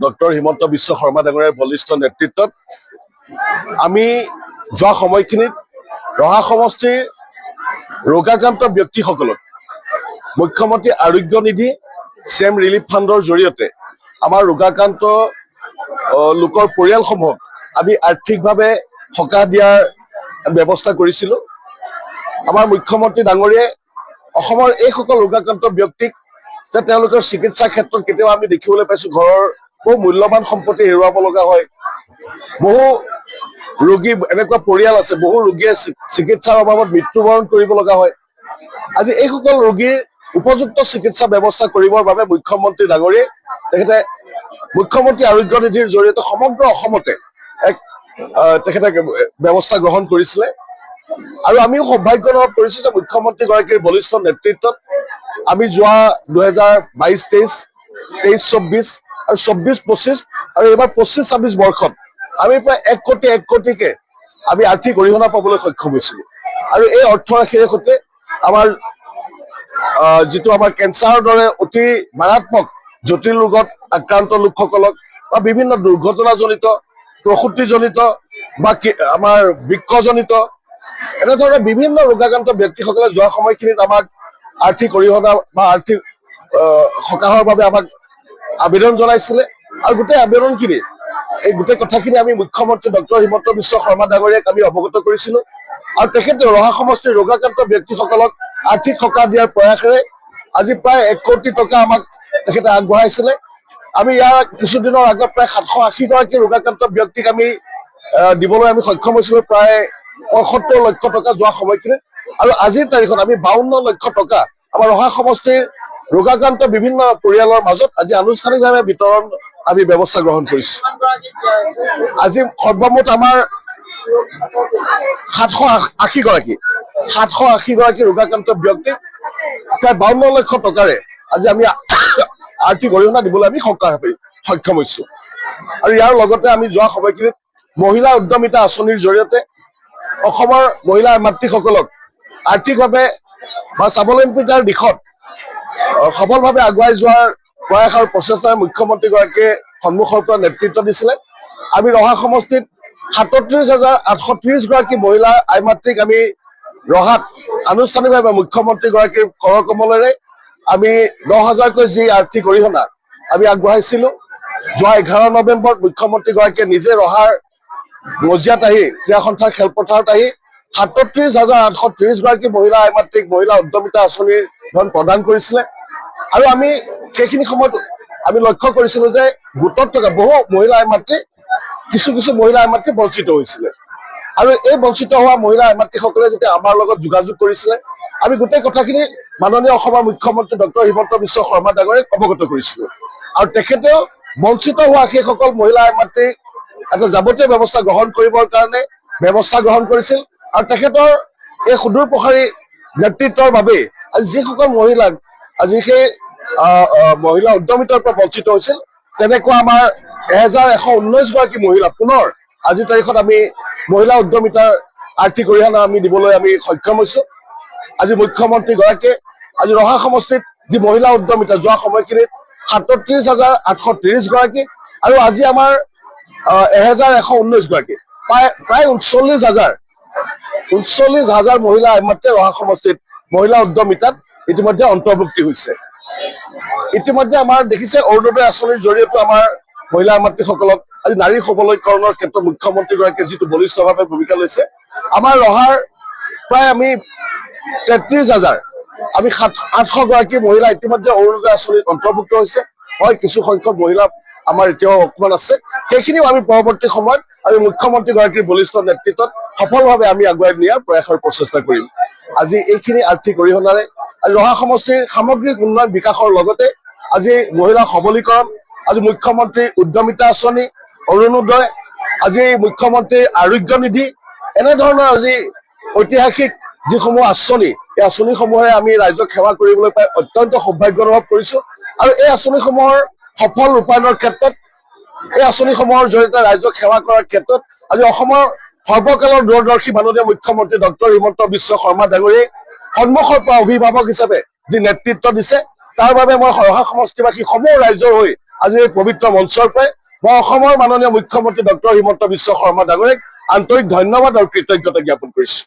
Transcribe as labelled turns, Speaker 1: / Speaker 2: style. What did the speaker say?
Speaker 1: Doctor Himanta Biswa Sarma ডাঙৰীয়াৰ বলিষ্ঠ নেতৃত্বত আমি যোৱা সময়খিনিত ৰহা সমষ্টিৰ ৰোগাক্ৰান্ত ব্যক্তিসকলক মুখ্যমন্ত্ৰী আৰোগ্য নিধি চেম ৰিলিফ ফাণ্ডৰ জৰিয়তে আমাৰ ৰোগাক্ৰান্ত লোকৰ পৰিয়ালসমূহক আমি আৰ্থিকভাৱে সকাহ দিয়াৰ ব্যৱস্থা কৰিছিলোঁ। আমাৰ মুখ্যমন্ত্ৰী ডাঙৰীয়াই অসমৰ এইসকল ৰোগাক্ৰান্ত ব্যক্তিক যে তেওঁলোকৰ চিকিৎসাৰ ক্ষেত্ৰত কেতিয়াবা আমি দেখিবলৈ পাইছোঁ ঘৰৰ বহু মূল্যৱান সম্পত্তি হেৰুৱাব লগা হয়। বহু ৰোগী এনেকুৱা পৰিয়াল আছে, বহু ৰোগীয়ে চিকিৎসাৰ অভাৱত মৃত্যুবৰণ কৰিব লগা হয়। আজি এইসকল ৰোগীৰ উপযুক্ত চিকিৎসা ব্যৱস্থা কৰিবৰ বাবে মুখ্যমন্ত্ৰী ডাঙৰীয়াই তেখেতে মুখ্যমন্ত্ৰী আৰোগ্য নিধিৰ জৰিয়তে সমগ্ৰ অসমতে এক তেখেতে ব্যৱস্থা গ্ৰহণ কৰিছিলে। আৰু আমিও সৌভাগ্য লাভ কৰিছোঁ যে মুখ্যমন্ত্ৰীগৰাকীৰ বলিষ্ঠ নেতৃত্বত আমি যোৱা 2022-23, 23-24 আৰু 24-25 আৰু এইবাৰ 25-26 বৰ্ষত আমি প্ৰায় 1 কোটিকে আমি আৰ্থিক অৰিহণা পাবলৈ সক্ষম হৈছিলোঁ। আৰু এই অৰ্থৰাশিৰে সৈতে আমাৰ যিটো আমাৰ কেঞ্চাৰৰ দৰে অতি মাৰাত্মক জটিল ৰোগত আক্ৰান্ত লোকসকলক বা বিভিন্ন দুৰ্ঘটনাজনিত, প্ৰসূতিজনিত বা আমাৰ বৃক্কজনিত এনেধৰণে বিভিন্ন ৰোগাক্ৰান্ত ব্যক্তিসকলে যোৱা সময়খিনিত আমাক আৰ্থিক অৰিহণা বা আৰ্থিক সকাহৰ বাবে আমাক আবেদন জনাইছিলে। আৰু গোটেই আবেদনখিনি এই গোটেই কথাখিনি আমি মুখ্যমন্ত্ৰী ডক্টৰ হিমন্ত বিশ্ব শৰ্মা ডাঙৰীয়াক আমি অৱগত কৰিছিলোঁ। আৰু তেখেতে ৰহা সমষ্টিৰ ৰোগাক্ৰান্ত ব্যক্তিসকলক আৰ্থিক সকাহ দিয়াৰ প্ৰয়াসেৰে আজি প্ৰায় 1 কোটি টকা আমাক তেখেতে আগবঢ়াইছিলে। আমি ইয়াৰ কিছুদিনৰ আগত প্ৰায় 780 গৰাকী ৰোগাক্ৰান্ত ব্যক্তিক আমি দিবলৈ আমি সক্ষম হৈছিলোঁ, প্ৰায় 75 লক্ষ টকা যোৱা সময়খিনিত। আৰু আজিৰ তাৰিখত আমি 52 লক্ষ টকা আমাৰ ৰহা সমষ্টিৰ ৰোগাক্ৰান্ত বিভিন্ন পৰিয়ালৰ মাজত আজি আনুষ্ঠানিকভাৱে বিতৰণ আমি ব্যৱস্থা গ্ৰহণ কৰিছোঁ। আজি সৰ্বমুঠ আমাৰ 780 গৰাকী ৰোগাক্ৰান্ত ব্যক্তিক প্ৰায় 52 লক্ষ টকাৰে আজি আমি আৰ্থিক অৰিহণা দিবলৈ আমি সক্ষম হৈছোঁ। আৰু ইয়াৰ লগতে আমি যোৱা সময়খিনিত মহিলা উদ্যমিতা আঁচনিৰ জৰিয়তে অসমৰ মহিলা মাতৃসকলক আৰ্থিকভাৱে বা স্বাৱলম্বিতাৰ দিশত সফলভাৱে আগুৱাই যোৱাৰ প্ৰয়াস আৰু প্ৰচেষ্টাৰে মুখ্যমন্ত্ৰীগৰাকীয়ে সন্মুখৰ পৰা নেতৃত্ব দিছিলে। আমি ৰহা সমষ্টিত 37,830 গৰাকী মহিলা আই মাতৃক আমি ৰহাত আনুষ্ঠানিকভাৱে মুখ্যমন্ত্ৰীগৰাকীৰ কৰকমলেৰে আমি 10,000কৈ যি আৰ্থিক অৰিহণা আমি আগবঢ়াইছিলোঁ। যোৱা 11 নৱেম্বৰত মুখ্যমন্ত্ৰীগৰাকীয়ে নিজে ৰহাৰ মজিয়াত আহি ক্ৰীড়া সন্থাৰ খেলপথাৰত আহি 37,830 গৰাকী মহিলা আই মাতৃক মহিলা উদ্যমিতা আঁচনিৰ ধন প্ৰদান কৰিছিলে। আৰু আমি সেইখিনি সময়ত আমি লক্ষ্য কৰিছিলোঁ যে গোটত থকা বহু মহিলা আই মাতৃ কিছু মহিলা আই মাতৃ বঞ্চিত হৈছিলে। আৰু এই বঞ্চিত হোৱা মহিলা আই মাতৃসকলে যেতিয়া আমাৰ লগত যোগাযোগ কৰিছিলে, আমি গোটেই কথাখিনি মাননীয় অসমৰ মুখ্যমন্ত্ৰী ডক্টৰ হিমন্ত বিশ্ব শৰ্মা ডাঙৰীয়াক অৱগত কৰিছিলোঁ। আৰু তেখেতেও বঞ্চিত হোৱা সেইসকল মহিলা আই মাতৃৰ এটা যাৱতীয় ব্যৱস্থা গ্ৰহণ কৰিবৰ কাৰণে ব্যৱস্থা গ্ৰহণ কৰিছিল। আৰু তেখেতৰ এই সুদূৰ প্ৰসাৰী নেতৃত্বৰ বাবেই আজি যিসকল মহিলাক আজি সেই মহিলা উদ্যমিতাৰ পৰা বঞ্চিত হৈছিল, তেনেকুৱা আমাৰ 1119 গৰাকী মহিলা পুনৰ আজিৰ তাৰিখত আমি মহিলা উদ্যমিতাৰ আৰ্থিক অৰিহণা আমি দিবলৈ আমি সক্ষম হৈছোঁ। আজি মুখ্যমন্ত্ৰীগৰাকীয়ে আজি ৰহা সমষ্টিত যি মহিলা উদ্যমিতা যোৱা সময়খিনিত 37,830 গৰাকী আৰু আজি আমাৰ 1119 গৰাকী প্ৰায় 39,000 মহিলা আইমাত্ৰে ৰহা সমষ্টিত মহিলা উদ্যমিতাত ইতিমধ্যে অন্তৰ্ভুক্তি হৈছে। ইতিমধ্যে আমাৰ দেখিছে অৰুণোদয় আঁচনিৰ জৰিয়তে আমাৰ মহিলা মাতৃসকলক আজি নাৰী সবলীকৰণৰ ক্ষেত্ৰত মুখ্যমন্ত্ৰীগৰাকীয়ে যিটো বলিষ্ঠভাৱে ভূমিকা লৈছে। আমাৰ ৰহাৰ প্ৰায় আমি 33,000 আমি 800 গৰাকী মহিলা ইতিমধ্যে অৰুণোদয় আঁচনিত অন্তৰ্ভুক্ত হৈছে। হয়, কিছু সংখ্যক মহিলা আমাৰ এতিয়াও অকমান আছে, সেইখিনিও আমি পৰৱৰ্তী সময়ত আমি মুখ্যমন্ত্ৰীগৰাকীৰ বলিষ্ঠ নেতৃত্বত সফলভাৱে আমি আগুৱাই নিয়াৰ প্ৰয়াস আৰু প্ৰচেষ্টা কৰিম। আজি এইখিনি আৰ্থিক অৰিহণাৰে আজি ৰহা সমষ্টিৰ সামগ্ৰিক উন্নয়ন বিকাশৰ লগতে আজি মহিলা সবলীকৰণ, আজি মুখ্যমন্ত্ৰীৰ উদ্যমিতা আঁচনি, অৰুণোদয়, আজি মুখ্যমন্ত্ৰীৰ আৰোগ্য নিধি, এনেধৰণৰ আজি ঐতিহাসিক যিসমূহ আঁচনি, এই আঁচনিসমূহে আমি ৰাইজক সেৱা কৰিবলৈ পাই অত্যন্ত সৌভাগ্য অনুভৱ কৰিছোঁ। আৰু এই আঁচনিসমূহৰ সফল ৰূপায়ণৰ ক্ষেত্ৰত, এই আঁচনিসমূহৰ জৰিয়তে ৰাইজক সেৱা কৰাৰ ক্ষেত্ৰত আজি অসমৰ সৰ্বকালৰ দূৰদৰ্শী মাননীয় মুখ্যমন্ত্ৰী ডক্টৰ হিমন্ত বিশ্ব শৰ্মা ডাঙৰীয়াই সন্মুখৰ পৰা অভিভাৱক হিচাপে যি নেতৃত্ব দিছে, তাৰ বাবে মই ৰহা সমষ্টিবাসী সমূহ ৰাইজৰ হৈ আজি এই পবিত্ৰ মঞ্চৰ পৰাই মই অসমৰ মাননীয় মুখ্যমন্ত্ৰী ডক্টৰ হিমন্ত বিশ্ব শৰ্মা ডাঙৰীয়াক আন্তৰিক ধন্যবাদ আৰু কৃতজ্ঞতা জ্ঞাপন কৰিছোঁ।